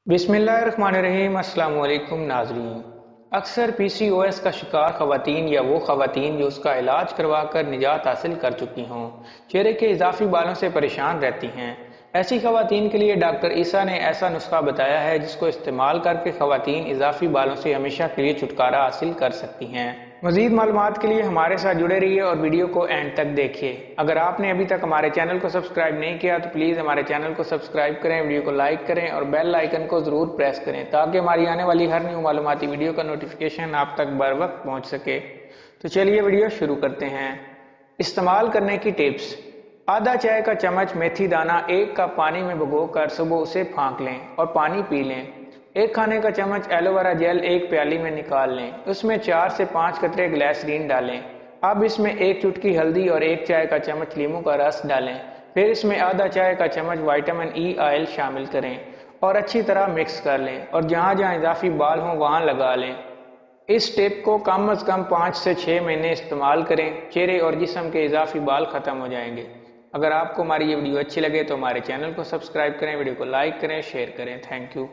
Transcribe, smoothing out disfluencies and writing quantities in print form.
बिस्मिल्लाहिर्रहमानिर्रहीम। अस्सलाम वालेकुम नाज़रीन। अक्सर पीसीओएस का शिकार खवातीन या वो खवातीन जो उसका इलाज करवा कर निजात हासिल कर चुकी हों, चेहरे के इजाफी बालों से परेशान रहती हैं। ऐसी खवातीन के लिए डॉक्टर ईसा ने ऐसा नुस्खा बताया है जिसको इस्तेमाल करके खवातीन इजाफी बालों से हमेशा के लिए छुटकारा हासिल कर सकती हैं। मज़ीद मालूमात के लिए हमारे साथ जुड़े रहिए और वीडियो को एंड तक देखिए। अगर आपने अभी तक हमारे चैनल को सब्सक्राइब नहीं किया तो प्लीज़ हमारे चैनल को सब्सक्राइब करें, वीडियो को लाइक करें और बेल आइकन को ज़रूर प्रेस करें ताकि हमारी आने वाली हर न्यू मालूमाती वीडियो का नोटिफिकेशन आप तक बर वक्त पहुँच सके। तो चलिए वीडियो शुरू करते हैं। इस्तेमाल करने की टिप्स। आधा चाय का चम्मच मेथी दाना 1 कप पानी में भिगो कर सुबह उसे फाँक लें और पानी पी लें। 1 खाने का चम्मच एलोवेरा जेल 1 प्याली में निकाल लें, उसमें 4 से 5 कतरे ग्लिसरीन डालें। अब इसमें 1 चुटकी हल्दी और 1 चाय का चम्मच लीमू का रस डालें। फिर इसमें आधा चाय का चम्मच विटामिन ई ऑयल शामिल करें और अच्छी तरह मिक्स कर लें और जहाँ जहाँ इजाफी बाल हों वहाँ लगा लें। इस टिप को कम अज़ कम 5 से 6 महीने इस्तेमाल करें, चेहरे और जिस्म के इजाफी बाल ख़त्म हो जाएंगे। अगर आपको हमारी ये वीडियो अच्छी लगे तो हमारे चैनल को सब्सक्राइब करें, वीडियो को लाइक करें, शेयर करें। Thank you.